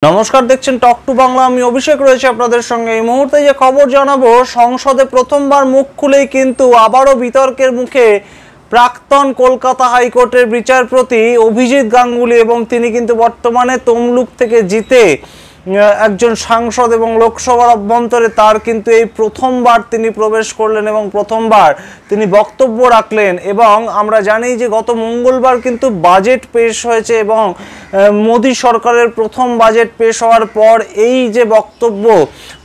নমস্কার, দেখছেন talk to Bangla. আমি অভিষেক রয়েছে আপনাদের সঙ্গে। এই মুহূর্তে যে খবর জানাবো, সংসদে প্রথমবার মুখ খুলেই কিন্তু আবারও বিতর্কের মুখে প্রাক্তন কলকাতা হাইকোর্টের বিচারপতি অভিজিৎ গাঙ্গুলি, এবং তিনি কিন্তু বর্তমানে তমলুক থেকে জিতে একজন সাংসদ এবং লোকসভার অভ্যন্তরে তার কিন্তু এই প্রথমবার তিনি প্রবেশ করলেন এবং প্রথমবার তিনি বক্তব্য রাখলেন। এবং আমরা জানি যে গত মঙ্গলবার কিন্তু বাজেট পেশ হয়েছে এবং মোদী সরকারের প্রথম বাজেট পেশ হওয়ার পর এই যে বক্তব্য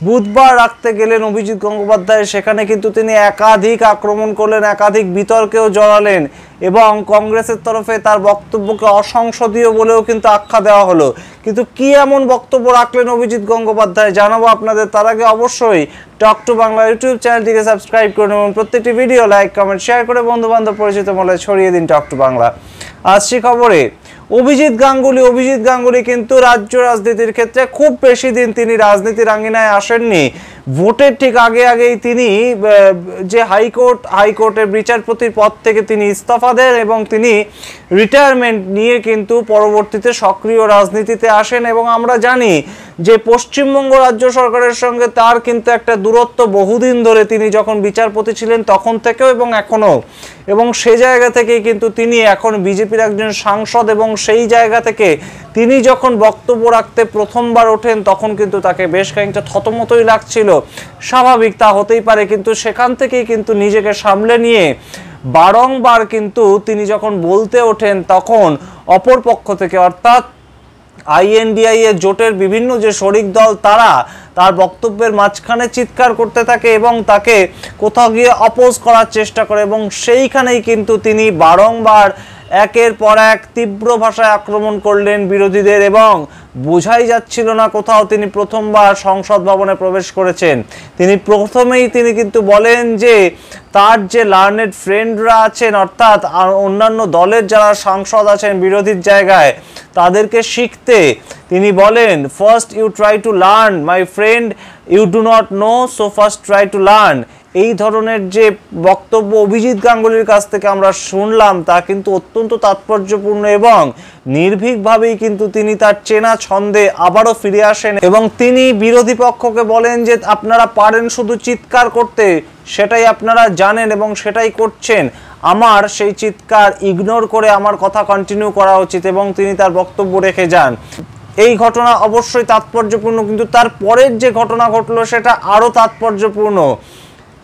বুধবার রাখতে গেলেন অভিজিৎ গঙ্গোপাধ্যায়, সেখানে কিন্তু তিনি একাধিক আক্রমণ করলেন, একাধিক বিতর্কেও জড়ালেন এবং কংগ্রেসের তরফে তার বক্তব্যকে অসংসদীয় বলেও কিন্তু আখ্যা দেওয়া হলো। কিন্তু কি এমন বক্তব্য রাখলেন অভিজিৎ গঙ্গোপাধ্যায় জানাবো আপনাদের। তার আগে অবশ্যই টক টু বাংলা ইউটিউব চ্যানেলটিকে সাবস্ক্রাইব করুন এবং প্রত্যেকটি ভিডিও লাইক, কমেন্ট, শেয়ার করে বন্ধু বান্ধব পরিচিত মহলে ছড়িয়ে দিন টক টু বাংলা। আসছি খবরে। অভিজিৎ গাঙ্গুলি কিন্তু রাজ্য রাজনীতির ক্ষেত্রে খুব বেশি দিন তিনি রাজনীতির আঙ্গিনায় আসেননি। ভোটের ঠিক আগেই তিনি যে হাইকোর্টের বিচারপতির পদ থেকে তিনি ইস্তফা দেন এবং তিনি রিটায়ারমেন্ট নিয়ে কিন্তু পরবর্তীতে সক্রিয় রাজনীতিতে আসেন। এবং আমরা জানি যে পশ্চিমবঙ্গ রাজ্য সরকারের সঙ্গে তার কিন্তু একটা দূরত্ব বহুদিন ধরে, তিনি যখন বিচারপতি ছিলেন তখন থেকেও এবং এখনো, এবং সেই জায়গা থেকেই কিন্তু তিনি এখন বিজেপির একজন সাংসদ। এবং সেই জায়গা থেকে তিনি যখন বক্তব্য রাখতে প্রথমবার ওঠেন তখন কিন্তু তাকে বেশ খানিকটা থতমতই লাগছিল, স্বাভাবিক, তা হতেই পারে। কিন্তু সেখান থেকেই কিন্তু নিজেকে সামলে নিয়ে বারংবার কিন্তু তিনি যখন বলতে ওঠেন তখন অপর পক্ষ থেকে অর্থাৎ INDI এর জোটের বিভিন্ন যে শরিক দল তারা তার বক্তব্যের মাঝখানে চিৎকার করতে থাকে এবং তাকে কোথাও গিয়ে অপোজ করার চেষ্টা করে, এবং সেইখানেই কিন্তু তিনি বারংবার একের পর এক তীব্র ভাষায় আক্রমণ করলেন বিরোধীদের এবং বোঝাই যাচ্ছিল না কোথাও তিনি প্রথমবার সংসদ ভবনে প্রবেশ করেছেন। তিনি কিন্তু বলেন যে তার যে লার্নেড ফ্রেন্ডরা আছেন অর্থাৎ অন্যান্য দলের যারা সাংসদ আছেন বিরোধীর জায়গায় তাদেরকে শিখতে তিনি বলেন, first you try to learn my friend, you do not know, so first try to learn. এই ধরনের যে বক্তব্য অভিজিৎ গাঙ্গুলির কাছ থেকে আমরা শুনলাম তা কিন্তু অত্যন্ত তাৎপর্যপূর্ণ এবং নির্ভীকভাবেই কিন্তু তিনি তার চেনা ছন্দে আবারও ফিরে আসেন এবং তিনি বিরোধী পক্ষকে বলেন যে আপনারা পারেন শুধু চিৎকার করতে, সেটাই আপনারা জানেন এবং সেটাই করছেন, আমার সেই চিৎকার ইগনোর করে আমার কথা কন্টিনিউ করা উচিত। এবং তিনি তার বক্তব্য রেখে যান। এই ঘটনা অবশ্যই তাৎপর্যপূর্ণ, কিন্তু তার পরের যে ঘটনা ঘটলো সেটা আরও তাৎপর্যপূর্ণ।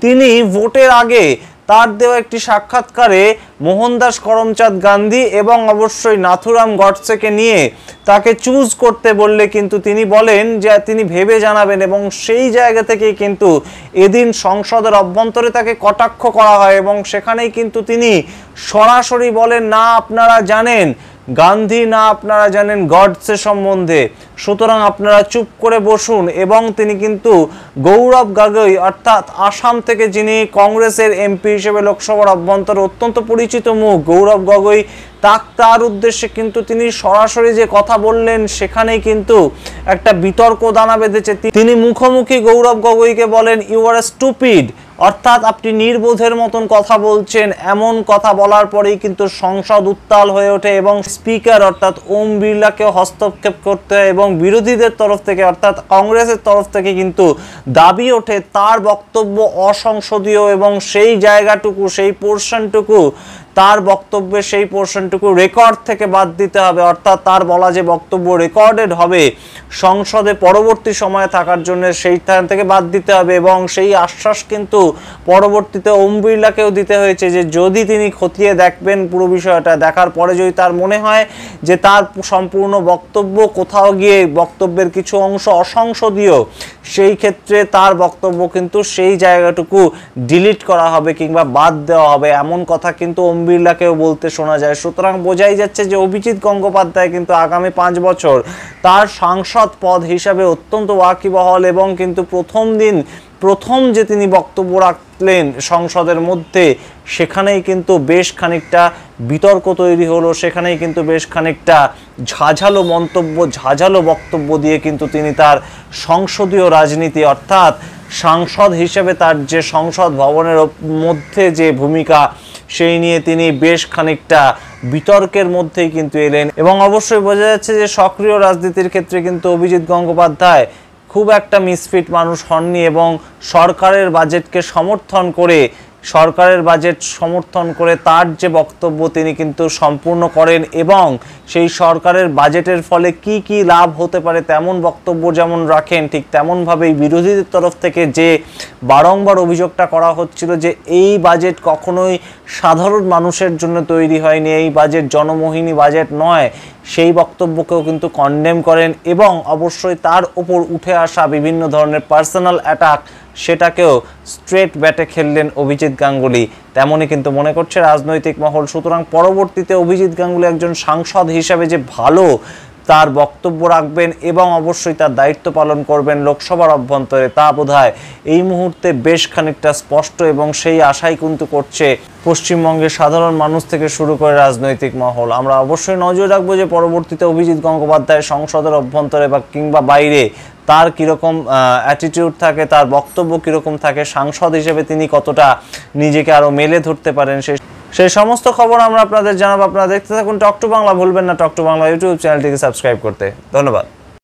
তিনি ভোটের আগে তার দেওয়া একটি সাক্ষাৎকারে মোহনদাস করমচাঁদ গান্ধী এবং অবশ্যই নাথুরাম গডসেকে নিয়ে তাকে চুজ করতে বললে কিন্তু তিনি বলেন যে তিনি ভেবে জানাবেন, এবং সেই জায়গা থেকেই কিন্তু এদিন সংসদের অভ্যন্তরে তাকে কটাক্ষ করা হয় এবং সেখানেই কিন্তু তিনি সরাসরি বলেন, না আপনারা জানেন গান্ধী, না আপনারা জানেন গডসে সম্বন্ধে, সুতরাং আপনারা চুপ করে বসুন। এবং তিনি কিন্তু গৌরব গগৈ অর্থাৎ আসাম থেকে যিনি কংগ্রেসের MP হিসেবে লোকসভার অভ্যন্তরে অত্যন্ত পরিচিত মুখ, গৌরব গগৈ, তার উদ্দেশ্যে কিন্তু তিনি সরাসরি যে কথা বললেন সেখানেই কিন্তু একটা বিতর্ক দানা বেঁধেছে। তিনি মুখোমুখি গৌরব গগৈকে বলেন, ইউ আর স্টুপিড, অর্থাৎ আপনি নির্বোধের মতন কথা বলছেন। এমন কথা বলার পরেই কিন্তু সংসদ উত্তাল হয়ে ওঠে এবং স্পিকার অর্থাৎ ওম বিড়লাকেও হস্তক্ষেপ করতে হয় এবং বিরোধীদের তরফ থেকে অর্থাৎ কংগ্রেসের তরফ থেকে কিন্তু দাবি ওঠে তার বক্তব্য অসংসদীয় এবং সেই জায়গাটুকু, সেই পোর্শনটুকু, তার বক্তব্যের সেই পোর্শনটুকু রেকর্ড থেকে বাদ দিতে হবে, অর্থাৎ তার বলা যে বক্তব্য রেকর্ডেড হবে সংসদে পরবর্তী সময়ে থাকার জন্য সেইখান থেকে বাদ দিতে হবে। এবং সেই আশ্বাস কিন্তু পরবর্তীতে ওম বিড়লাকেও দিতে হয়েছে যে যদি তিনি খতিয়ে দেখবেন পুরো বিষয়টা, দেখার পরে যদি তার মনে হয় যে তার সম্পূর্ণ বক্তব্য কোথাও গিয়ে বক্তব্যের কিছু অংশ অসংসদীয়, সেই ক্ষেত্রে তার বক্তব্য কিন্তু সেই জায়গাটুকু ডিলিট করা হবে কিংবা বাদ দেওয়া হবে, এমন কথা কিন্তু ওম বিড়লাকেও বলতে শোনা যায়। সুতরাং বোঝাই যাচ্ছে যে অভিজিৎ গঙ্গোপাধ্যায় কিন্তু আগামী 5 বছর তার সাংসদ পদ হিসাবে অত্যন্ত ওয়াকিবহাল এবং কিন্তু প্রথম যে তিনি বক্তব্য রাখলেন সংসদের মধ্যে সেখানেই কিন্তু বেশ খানিকটা বিতর্ক তৈরি হলো, সেখানেই কিন্তু বেশ খানিকটা ঝাঝালো মন্তব্য, ঝাঝালো বক্তব্য দিয়ে কিন্তু তিনি তার সংসদীয় রাজনীতি অর্থাৎ সাংসদ হিসেবে তার যে সংসদ ভবনের মধ্যে যে ভূমিকা সেই নিয়ে তিনি বেশ খানিকটা বিতর্কের মধ্যেই কিন্তু এলেন এবং অবশ্যই বোঝা যাচ্ছে যে সক্রিয় রাজনীতির ক্ষেত্রে কিন্তু অভিজিৎ গঙ্গোপাধ্যায় খুব একটা মিসফিট মানুষ হননি এবং সরকারের বাজেটকে সমর্থন করে তার যে বক্তব্য তিনি কিন্তু সম্পূর্ণ করেন এবং সেই সরকারের বাজেটের ফলে কি কি লাভ হতে পারে তেমন বক্তব্য যেমন রাখেন, ঠিক তেমনভাবেই বিরোধীদের তরফ থেকে যে বারংবার অভিযোগটা করা হচ্ছিল যে এই বাজেট কখনোই সাধারণ মানুষের জন্য তৈরি হয়নি, এই বাজেট জনমোহিনী বাজেট নয়, সেই বক্তব্যকেও কিন্তু কন্ডেম করেন এবং অবশ্যই তার উপর উঠে আসা বিভিন্ন ধরনের পার্সোনাল অ্যাটাক সেটাকেও স্ট্রেট ব্যাটে খেললেন অভিজিৎ গাঙ্গুলি, তেমনই কিন্তু মনে করছে রাজনৈতিক মহল। সুতরাং পরবর্তীতে অভিজিৎ গাঙ্গুলি একজন সাংসদ হিসাবে যে ভালো তার বক্তব্য রাখবেন এবং অবশ্যই তার দায়িত্ব পালন করবেন লোকসভার অভ্যন্তরে, তা বোধহয় এই মুহূর্তে বেশ খানিকটা স্পষ্ট এবং সেই আশাই কিন্তু করছে পশ্চিমবঙ্গের সাধারণ মানুষ থেকে শুরু করে রাজনৈতিক মহল। আমরা অবশ্যই নজর রাখবো যে পরবর্তীতে অভিজিৎ গঙ্গোপাধ্যায় সংসদের অভ্যন্তরে বা কিংবা বাইরে তার কীরকম অ্যাটিটিউড থাকে, তার বক্তব্য কীরকম থাকে, সাংসদ হিসেবে তিনি কতটা নিজেকে আরও মেলে ধরতে পারেন, সেই সমস্ত খবর আমরা আপনাদের জানাবো। আপনারা দেখতে থাকুন টক টু বাংলা। ভুলবেন না টক টু বাংলা ইউটিউব চ্যানেলটিকে সাবস্ক্রাইব করতে। ধন্যবাদ।